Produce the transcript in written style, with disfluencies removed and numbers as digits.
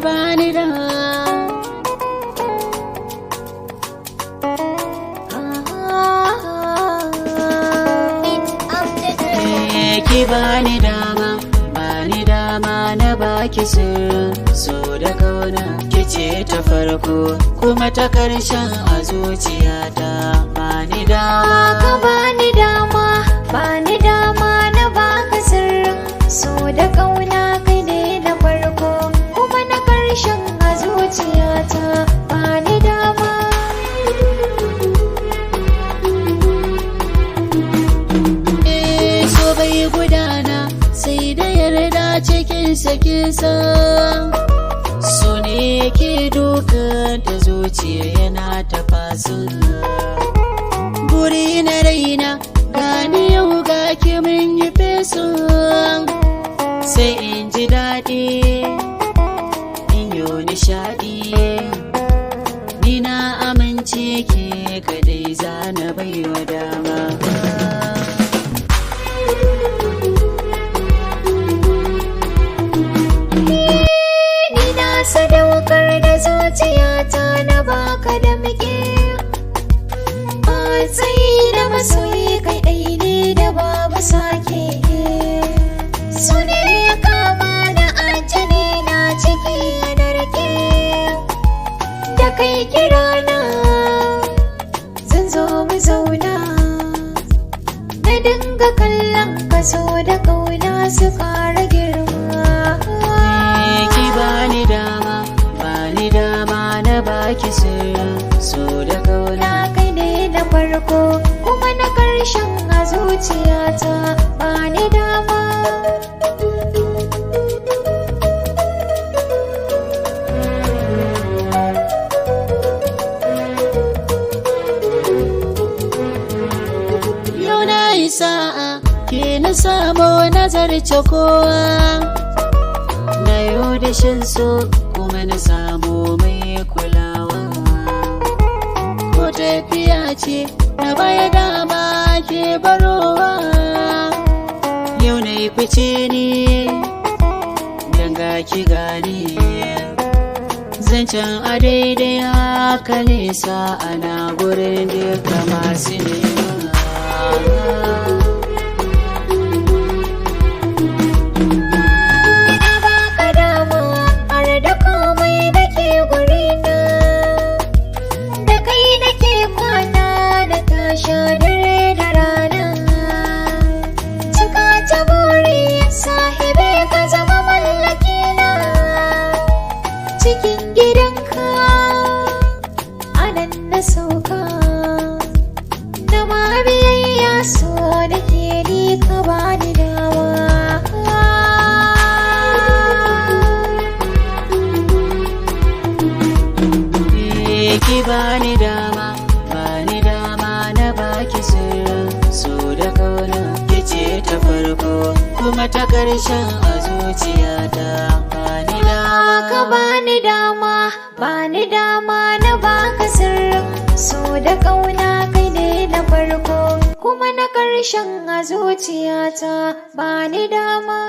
bani da ki bani dama na baki sirrin so da kauna kice ta farko kuma ta karshen a zuciyata bani dama ka bani dama na baka sirrin so da kauna kai ne na farko kuma na karshen a zuciyata bani dama so bai gudana sai da yarda cikin sakinsa so ne yake dukan ta zuciya yana ta fasin buri na raina gani yau ga ki mun yi fesun sai in ji daɗi in yi nishaɗi ni na amince ke kadai zana baiwa dama sadaukar da zuciyata na baka da muke matsayi da masoyi kai ɗai ne da babu sake su ne ya kama da ajali na ciki na rike da kai kirana zan zo mu zauna na dinga kallon kaso da kauna su ƙara girma na baki sirrin so da kauna kai ne na farko kuma na karshen a zuciyata bani dama yau na yi sa'a ke na samu nazarce kowa na yau da shan so kuma na samu mai kulawa ko tafiya ce na baya dama ke barowa yau na yi fice ne danga ki gani zancen a daidai haka nesa ana gurin duka masu nema cikin gidanka anan na sauka na ma biyayya so da ke ni ka bani dama ki bani dama na baki sirrin so da kauna kice ta farko kuma ta karshen a zuciyata bani dama ka bani dama na baka sirrin so da kauna kai ne na farko kuma na karshen a zuciyata bani dama